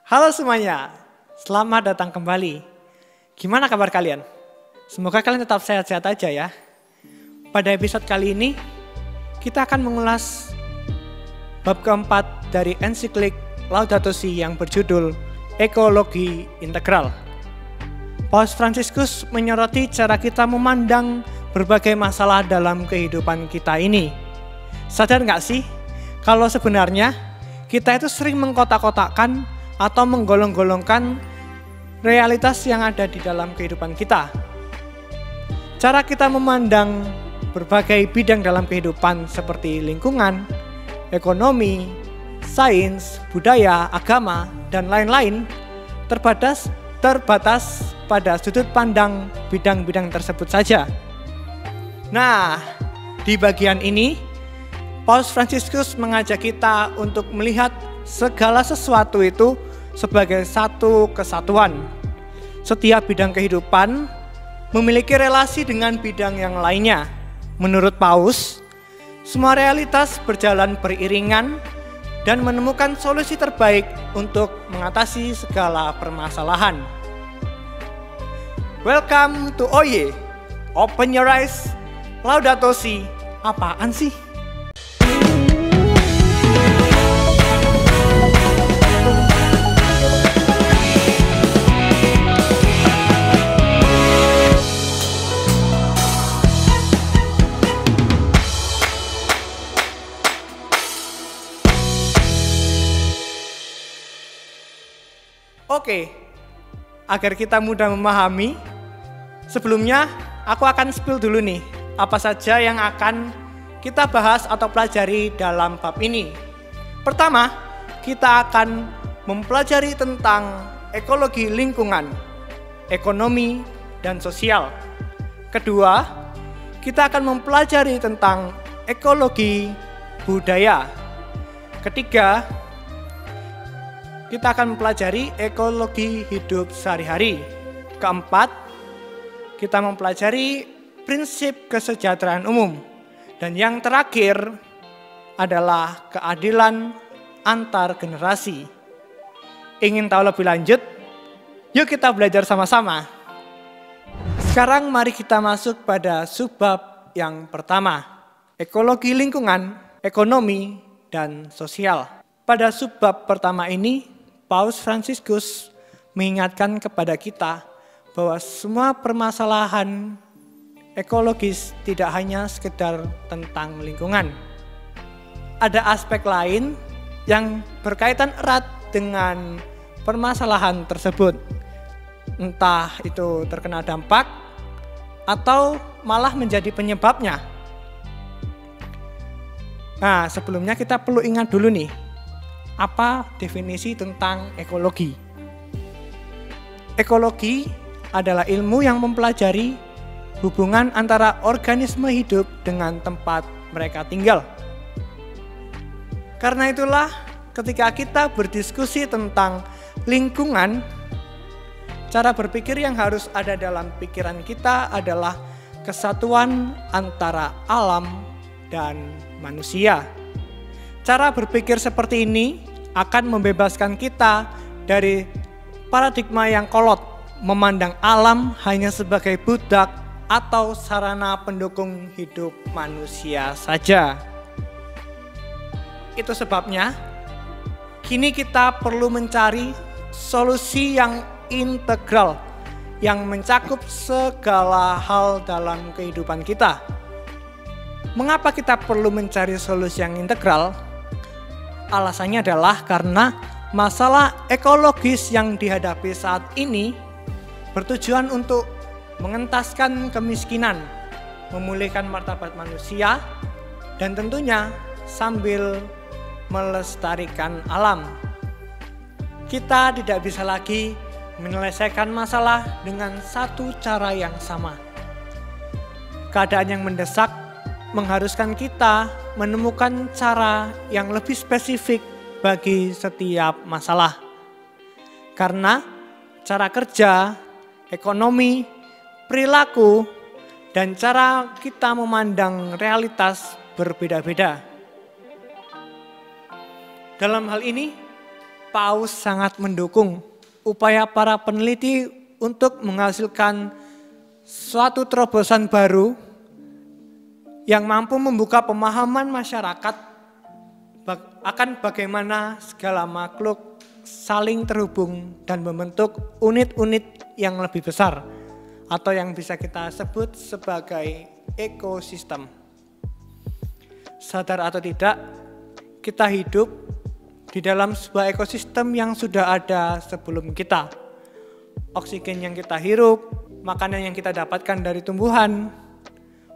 Halo semuanya, selamat datang kembali. Gimana kabar kalian? Semoga kalian tetap sehat-sehat aja ya. Pada episode kali ini, kita akan mengulas bab keempat dari ensiklik Laudato Si yang berjudul Ekologi Integral. Paus Fransiskus menyoroti cara kita memandang berbagai masalah dalam kehidupan kita ini. Sadar nggak sih, kalau sebenarnya kita itu sering mengkotak-kotakkan atau menggolong-golongkan realitas yang ada di dalam kehidupan kita. Cara kita memandang berbagai bidang dalam kehidupan seperti lingkungan, ekonomi, sains, budaya, agama, dan lain-lain terbatas pada sudut pandang bidang-bidang tersebut saja. Nah, di bagian ini Paus Fransiskus mengajak kita untuk melihat segala sesuatu itu sebagai satu kesatuan. Setiap bidang kehidupan memiliki relasi dengan bidang yang lainnya. Menurut Paus, semua realitas berjalan beriringan dan menemukan solusi terbaik untuk mengatasi segala permasalahan. Welcome to OYE, Open Your Eyes, Laudato Si. Apaan sih? Oke, agar kita mudah memahami, sebelumnya aku akan spill dulu nih, apa saja yang akan kita bahas atau pelajari dalam bab ini. Pertama, kita akan mempelajari tentang ekologi lingkungan, ekonomi, dan sosial. Kedua, kita akan mempelajari tentang ekologi budaya. Ketiga, kita akan mempelajari ekologi hidup sehari-hari. Keempat, kita mempelajari prinsip kesejahteraan umum. Dan yang terakhir adalah keadilan antar generasi. Ingin tahu lebih lanjut? Yuk kita belajar sama-sama. Sekarang mari kita masuk pada subbab yang pertama. Ekologi lingkungan, ekonomi, dan sosial. Pada subbab pertama ini, Paus Fransiskus mengingatkan kepada kita bahwa semua permasalahan ekologis tidak hanya sekedar tentang lingkungan. Ada aspek lain yang berkaitan erat dengan permasalahan tersebut. Entah itu terkena dampak atau malah menjadi penyebabnya. Nah, sebelumnya kita perlu ingat dulu nih, apa definisi tentang ekologi? Ekologi adalah ilmu yang mempelajari hubungan antara organisme hidup dengan tempat mereka tinggal. Karena itulah ketika kita berdiskusi tentang lingkungan, cara berpikir yang harus ada dalam pikiran kita adalah kesatuan antara alam dan manusia. Cara berpikir seperti ini akan membebaskan kita dari paradigma yang kolot, memandang alam hanya sebagai budak atau sarana pendukung hidup manusia saja. Itu sebabnya, kini kita perlu mencari solusi yang integral, yang mencakup segala hal dalam kehidupan kita. Mengapa kita perlu mencari solusi yang integral? Alasannya adalah karena masalah ekologis yang dihadapi saat ini bertujuan untuk mengentaskan kemiskinan, memulihkan martabat manusia, dan tentunya sambil melestarikan alam. Kita tidak bisa lagi menyelesaikan masalah dengan satu cara yang sama. Keadaan yang mendesak mengharuskan kita menemukan cara yang lebih spesifik bagi setiap masalah. Karena cara kerja, ekonomi, perilaku, dan cara kita memandang realitas berbeda-beda. Dalam hal ini, Paus sangat mendukung upaya para peneliti untuk menghasilkan suatu terobosan baru yang mampu membuka pemahaman masyarakat akan bagaimana segala makhluk saling terhubung dan membentuk unit-unit yang lebih besar atau yang bisa kita sebut sebagai ekosistem. Sadar atau tidak, kita hidup di dalam sebuah ekosistem yang sudah ada sebelum kita. Oksigen yang kita hirup, makanan yang kita dapatkan dari tumbuhan,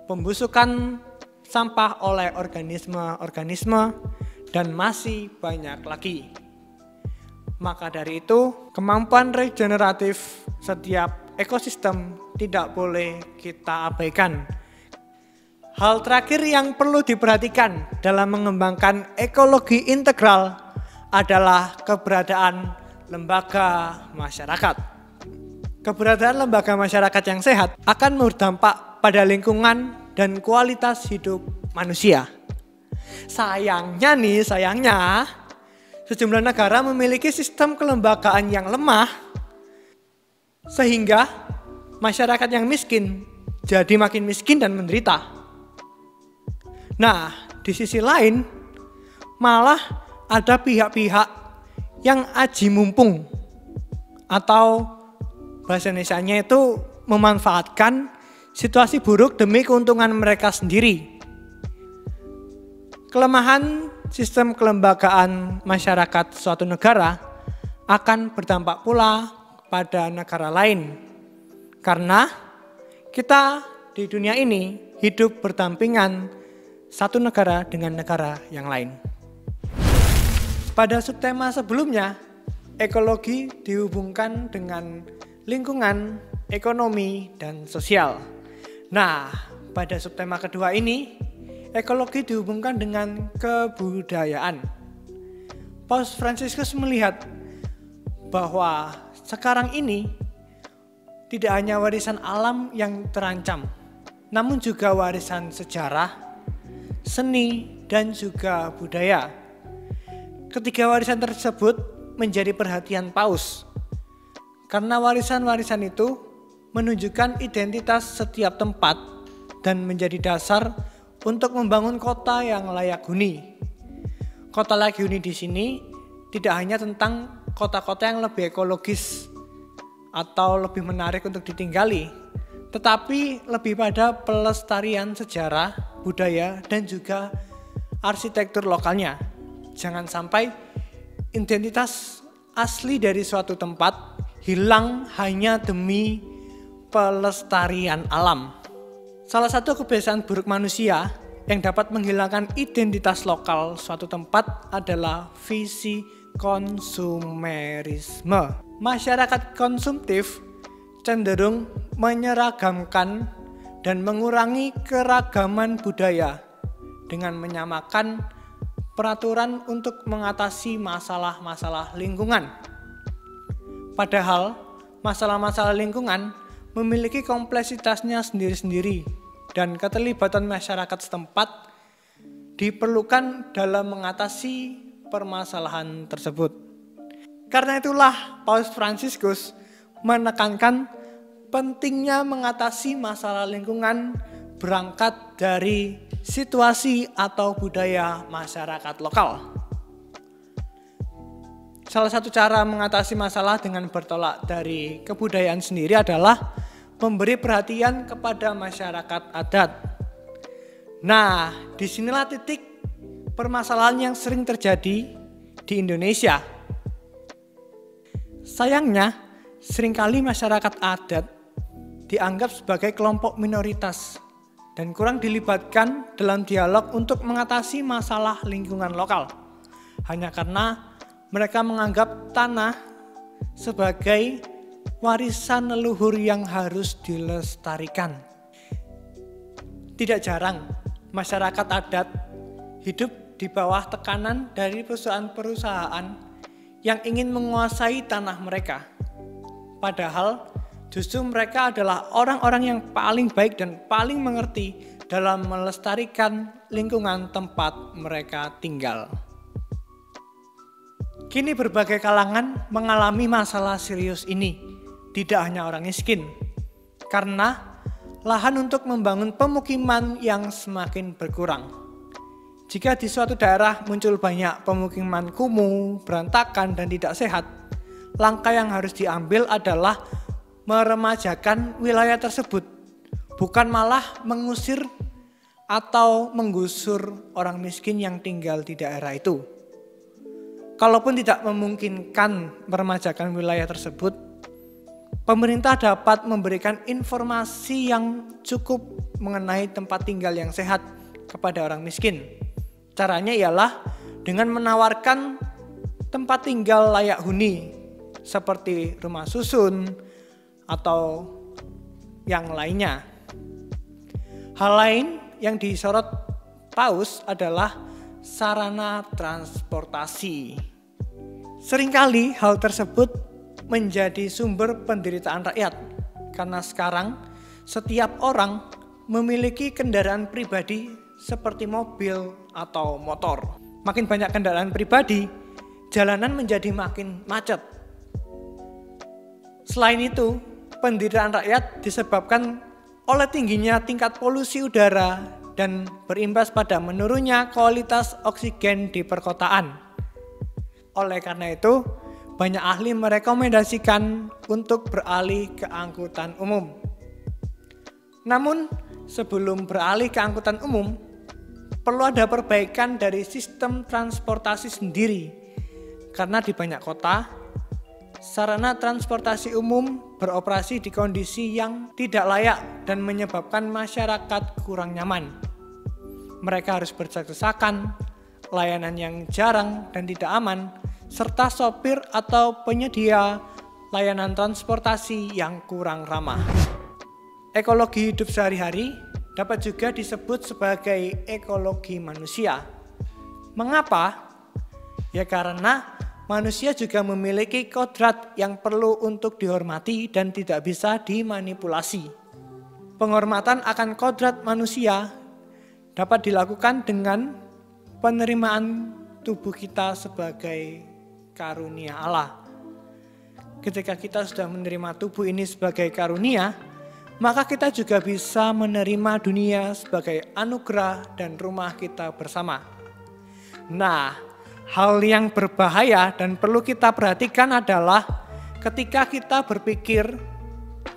pembusukan sampah oleh organisme-organisme, dan masih banyak lagi. Maka dari itu, kemampuan regeneratif setiap ekosistem tidak boleh kita abaikan. Hal terakhir yang perlu diperhatikan dalam mengembangkan ekologi integral adalah keberadaan lembaga masyarakat. Keberadaan lembaga masyarakat yang sehat akan berdampak pada lingkungan dan kualitas hidup manusia. Sayangnya, sejumlah negara memiliki sistem kelembagaan yang lemah sehingga masyarakat yang miskin jadi makin miskin dan menderita. Nah, di sisi lain malah ada pihak-pihak yang aji mumpung atau bahasa Indonesianya itu memanfaatkan situasi buruk demi keuntungan mereka sendiri. Kelemahan sistem kelembagaan masyarakat suatu negara akan berdampak pula pada negara lain. Karena kita di dunia ini hidup berdampingan satu negara dengan negara yang lain. Pada subtema sebelumnya, ekologi dihubungkan dengan lingkungan, ekonomi, dan sosial. Nah, pada subtema kedua ini, ekologi dihubungkan dengan kebudayaan. Paus Fransiskus melihat bahwa sekarang ini tidak hanya warisan alam yang terancam, namun juga warisan sejarah, seni, dan juga budaya. Ketiga warisan tersebut menjadi perhatian Paus, karena warisan-warisan itu menunjukkan identitas setiap tempat dan menjadi dasar untuk membangun kota yang layak huni. Kota layak huni di sini tidak hanya tentang kota-kota yang lebih ekologis atau lebih menarik untuk ditinggali, tetapi lebih pada pelestarian sejarah, budaya, dan juga arsitektur lokalnya. Jangan sampai identitas asli dari suatu tempat hilang hanya demi pelestarian alam. Salah satu kebiasaan buruk manusia yang dapat menghilangkan identitas lokal suatu tempat adalah visi konsumerisme. Masyarakat konsumtif cenderung menyeragamkan dan mengurangi keragaman budaya dengan menyamakan peraturan untuk mengatasi masalah-masalah lingkungan. Padahal masalah-masalah lingkungan memiliki kompleksitasnya sendiri-sendiri dan keterlibatan masyarakat setempat diperlukan dalam mengatasi permasalahan tersebut. Karena itulah Paus Fransiskus menekankan pentingnya mengatasi masalah lingkungan berangkat dari situasi atau budaya masyarakat lokal. Salah satu cara mengatasi masalah dengan bertolak dari kebudayaan sendiri adalah memberi perhatian kepada masyarakat adat. Nah, disinilah titik permasalahan yang sering terjadi di Indonesia. Sayangnya, seringkali masyarakat adat dianggap sebagai kelompok minoritas dan kurang dilibatkan dalam dialog untuk mengatasi masalah lingkungan lokal. Hanya karena mereka menganggap tanah sebagai warisan leluhur yang harus dilestarikan. Tidak jarang masyarakat adat hidup di bawah tekanan dari perusahaan-perusahaan yang ingin menguasai tanah mereka. Padahal justru mereka adalah orang-orang yang paling baik dan paling mengerti dalam melestarikan lingkungan tempat mereka tinggal. Kini berbagai kalangan mengalami masalah serius ini, tidak hanya orang miskin, karena lahan untuk membangun pemukiman yang semakin berkurang. Jika di suatu daerah muncul banyak pemukiman kumuh, berantakan, dan tidak sehat, langkah yang harus diambil adalah meremajakan wilayah tersebut, bukan malah mengusir atau menggusur orang miskin yang tinggal di daerah itu. Kalaupun tidak memungkinkan meremajakan wilayah tersebut, pemerintah dapat memberikan informasi yang cukup mengenai tempat tinggal yang sehat kepada orang miskin. Caranya ialah dengan menawarkan tempat tinggal layak huni seperti rumah susun atau yang lainnya. Hal lain yang disorot Paus adalah sarana transportasi. Seringkali hal tersebut menjadi sumber penderitaan rakyat, karena sekarang setiap orang memiliki kendaraan pribadi seperti mobil atau motor. Makin banyak kendaraan pribadi, jalanan menjadi makin macet. Selain itu, penderitaan rakyat disebabkan oleh tingginya tingkat polusi udara dan berimbas pada menurunnya kualitas oksigen di perkotaan. Oleh karena itu, banyak ahli merekomendasikan untuk beralih ke angkutan umum. Namun, sebelum beralih ke angkutan umum, perlu ada perbaikan dari sistem transportasi sendiri. Karena di banyak kota, sarana transportasi umum beroperasi di kondisi yang tidak layak dan menyebabkan masyarakat kurang nyaman. Mereka harus berdesak-desakan, layanan yang jarang dan tidak aman, serta sopir atau penyedia layanan transportasi yang kurang ramah. Ekologi hidup sehari-hari dapat juga disebut sebagai ekologi manusia. Mengapa? Ya karena manusia juga memiliki kodrat yang perlu untuk dihormati dan tidak bisa dimanipulasi. Penghormatan akan kodrat manusia dapat dilakukan dengan penerimaan tubuh kita sebagai karunia Allah. Ketika kita sudah menerima tubuh ini sebagai karunia, maka kita juga bisa menerima dunia sebagai anugerah dan rumah kita bersama. Nah, hal yang berbahaya dan perlu kita perhatikan adalah ketika kita berpikir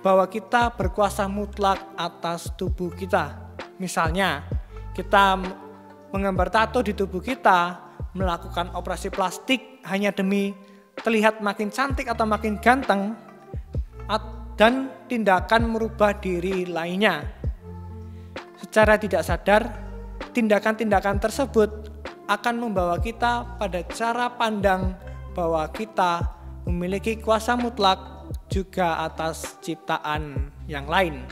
bahwa kita berkuasa mutlak atas tubuh kita. Misalnya, kita menggambar tato di tubuh kita, melakukan operasi plastik hanya demi terlihat makin cantik atau makin ganteng, dan tindakan merubah diri lainnya. Secara tidak sadar, tindakan-tindakan tersebut akan membawa kita pada cara pandang bahwa kita memiliki kuasa mutlak juga atas ciptaan yang lain.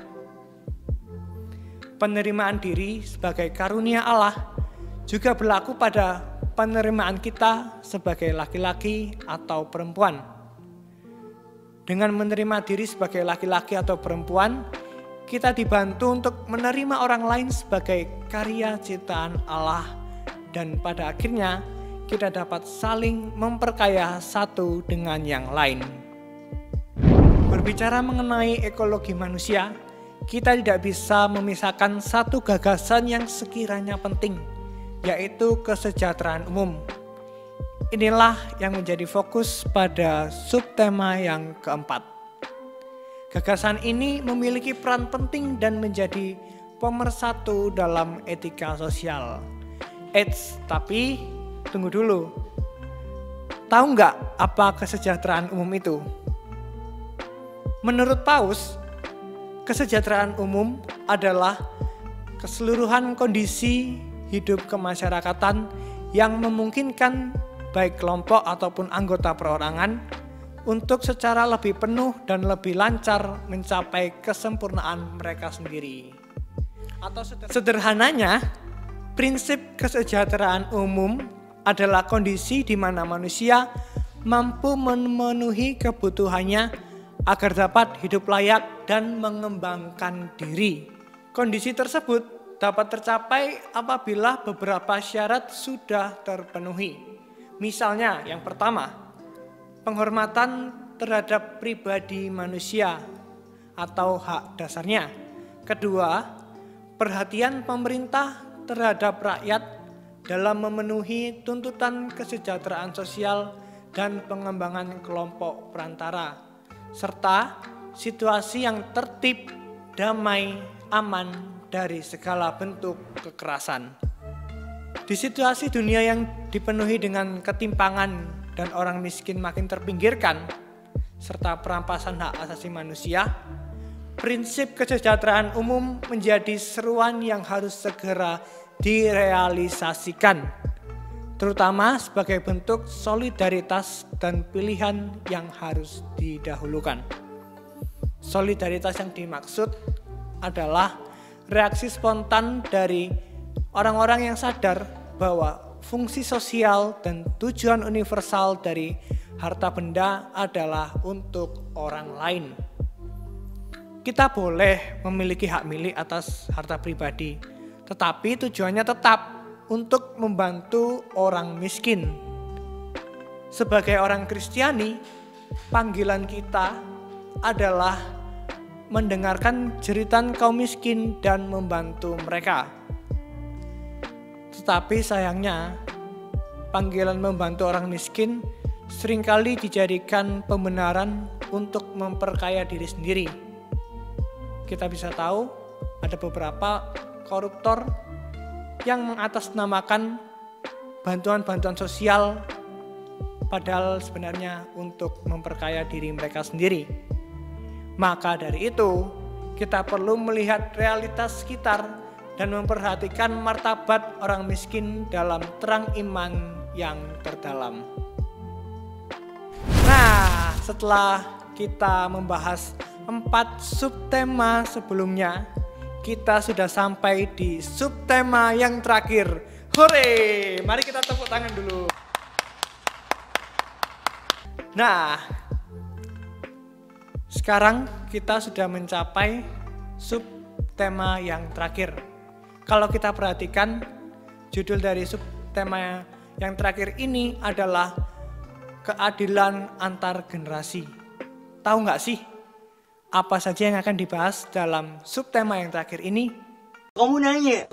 Penerimaan diri sebagai karunia Allah juga berlaku pada penerimaan kita sebagai laki-laki atau perempuan. Dengan menerima diri sebagai laki-laki atau perempuan, kita dibantu untuk menerima orang lain sebagai karya ciptaan Allah, dan pada akhirnya kita dapat saling memperkaya satu dengan yang lain. Berbicara mengenai ekologi manusia, kita tidak bisa memisahkan satu gagasan yang sekiranya penting, yaitu kesejahteraan umum. Inilah yang menjadi fokus pada subtema yang keempat. Gagasan ini memiliki peran penting dan menjadi pemersatu dalam etika sosial. Tapi tunggu dulu. Tahu nggak apa kesejahteraan umum itu? Menurut Paus, kesejahteraan umum adalah keseluruhan kondisi hidup kemasyarakatan yang memungkinkan baik kelompok ataupun anggota perorangan untuk secara lebih penuh dan lebih lancar mencapai kesempurnaan mereka sendiri. Atau sederhananya, prinsip kesejahteraan umum adalah kondisi di mana manusia mampu memenuhi kebutuhannya agar dapat hidup layak dan mengembangkan diri. Kondisi tersebut dapat tercapai apabila beberapa syarat sudah terpenuhi. Misalnya yang pertama, penghormatan terhadap pribadi manusia atau hak dasarnya. Kedua, perhatian pemerintah terhadap rakyat dalam memenuhi tuntutan kesejahteraan sosial dan pengembangan kelompok perantara, serta situasi yang tertib, damai, aman dari segala bentuk kekerasan. Di situasi dunia yang dipenuhi dengan ketimpangan dan orang miskin makin terpinggirkan, serta perampasan hak asasi manusia, prinsip kesejahteraan umum menjadi seruan yang harus segera direalisasikan, terutama sebagai bentuk solidaritas dan pilihan yang harus didahulukan. Solidaritas yang dimaksud adalah reaksi spontan dari orang-orang yang sadar bahwa fungsi sosial dan tujuan universal dari harta benda adalah untuk orang lain. Kita boleh memiliki hak milik atas harta pribadi, tetapi tujuannya tetap untuk membantu orang miskin. Sebagai orang Kristiani, panggilan kita adalah mendengarkan jeritan kaum miskin dan membantu mereka. Tetapi sayangnya, panggilan membantu orang miskin seringkali dijadikan pembenaran untuk memperkaya diri sendiri. Kita bisa tahu ada beberapa koruptor yang mengatasnamakan bantuan-bantuan sosial padahal sebenarnya untuk memperkaya diri mereka sendiri. Maka dari itu, kita perlu melihat realitas sekitar dan memperhatikan martabat orang miskin dalam terang iman yang terdalam. Nah, setelah kita membahas 4 subtema sebelumnya, kita sudah sampai di subtema yang terakhir. Hore! Mari kita tepuk tangan dulu. Nah, sekarang kita sudah mencapai subtema yang terakhir. Kalau kita perhatikan, judul dari subtema yang terakhir ini adalah keadilan antar generasi. Tahu nggak sih apa saja yang akan dibahas dalam subtema yang terakhir ini? Kamu nanya.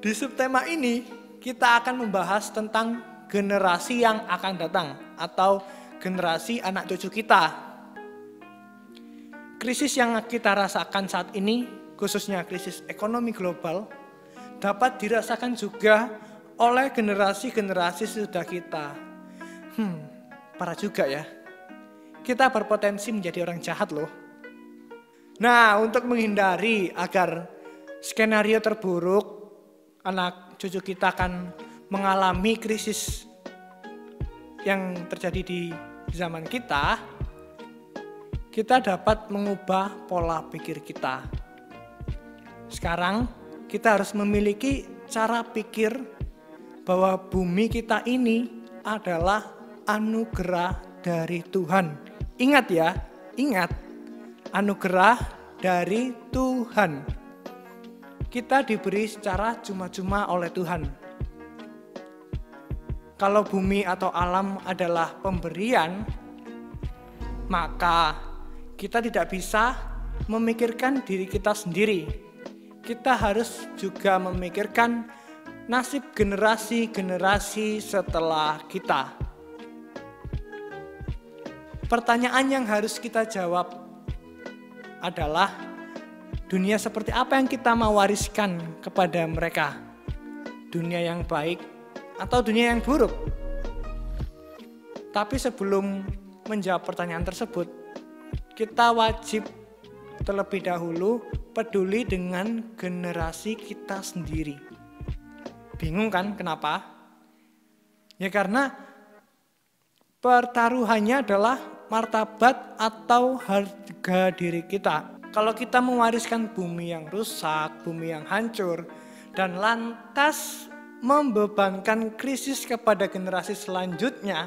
Di subtema ini kita akan membahas tentang generasi yang akan datang atau generasi anak cucu kita. Krisis yang kita rasakan saat ini, khususnya krisis ekonomi global, dapat dirasakan juga oleh generasi-generasi sesudah kita. Parah juga ya. Kita berpotensi menjadi orang jahat loh. Nah, untuk menghindari agar skenario terburuk anak cucu kita akan mengalami krisis yang terjadi di zaman kita dapat mengubah pola pikir kita. Sekarang kita harus memiliki cara pikir bahwa bumi kita ini adalah anugerah dari Tuhan. Ingat ya, anugerah dari Tuhan. Kita diberi secara cuma-cuma oleh Tuhan. Kalau bumi atau alam adalah pemberian, maka kita tidak bisa memikirkan diri kita sendiri. Kita harus juga memikirkan nasib generasi-generasi setelah kita. Pertanyaan yang harus kita jawab adalah, dunia seperti apa yang kita mau wariskan kepada mereka? Dunia yang baik atau dunia yang buruk? Tapi sebelum menjawab pertanyaan tersebut, kita wajib terlebih dahulu peduli dengan generasi kita sendiri. Bingung kan kenapa? Ya karena pertaruhannya adalah martabat atau harga diri kita. Kalau kita mewariskan bumi yang rusak, bumi yang hancur, dan lantas membebankan krisis kepada generasi selanjutnya,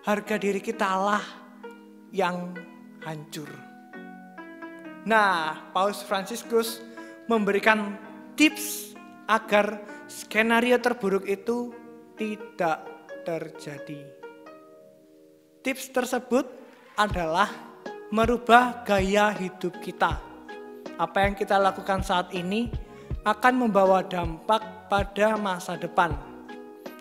harga diri kita lah yang hancur. Nah, Paus Fransiskus memberikan tips agar skenario terburuk itu tidak terjadi. Tips tersebut adalah merubah gaya hidup kita. Apa yang kita lakukan saat ini akan membawa dampak pada masa depan.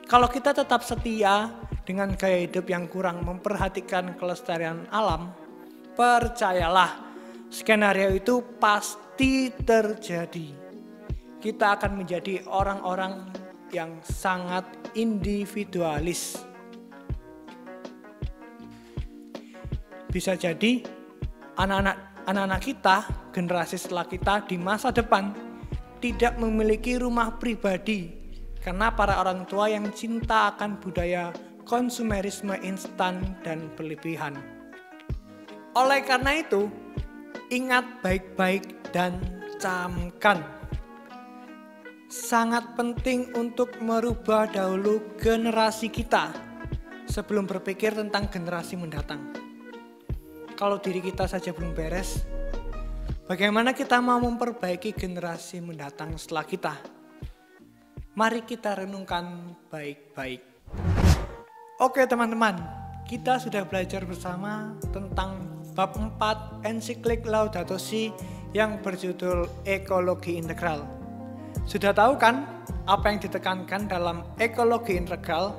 Kalau kita tetap setia dengan gaya hidup yang kurang memperhatikan kelestarian alam, percayalah, skenario itu pasti terjadi. Kita akan menjadi orang-orang yang sangat individualis. Bisa jadi anak-anak kita, generasi setelah kita di masa depan tidak memiliki rumah pribadi karena para orang tua yang cinta akan budaya konsumerisme instan dan berlebihan. Oleh karena itu, ingat baik-baik dan camkan. Sangat penting untuk merubah dahulu generasi kita sebelum berpikir tentang generasi mendatang. Kalau diri kita saja belum beres, bagaimana kita mau memperbaiki generasi mendatang setelah kita? Mari kita renungkan baik-baik. Oke teman-teman, kita sudah belajar bersama tentang bab 4 ensiklik Laudato Si yang berjudul Ekologi Integral. Sudah tahu kan apa yang ditekankan dalam ekologi integral?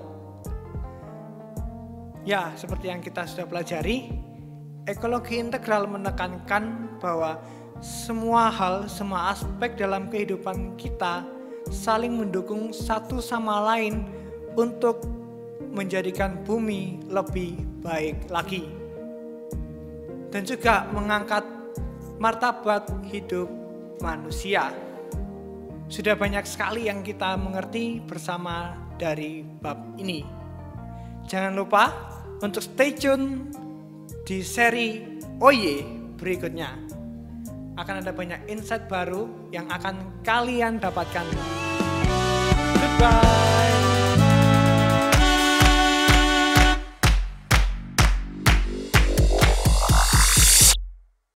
Ya, seperti yang kita sudah pelajari, ekologi integral menekankan bahwa semua hal, semua aspek dalam kehidupan kita saling mendukung satu sama lain untuk menjadikan bumi lebih baik lagi. Dan juga mengangkat martabat hidup manusia. Sudah banyak sekali yang kita mengerti bersama dari bab ini. Jangan lupa untuk stay tune di seri Oye berikutnya. Akan ada banyak insight baru yang akan kalian dapatkan. Goodbye.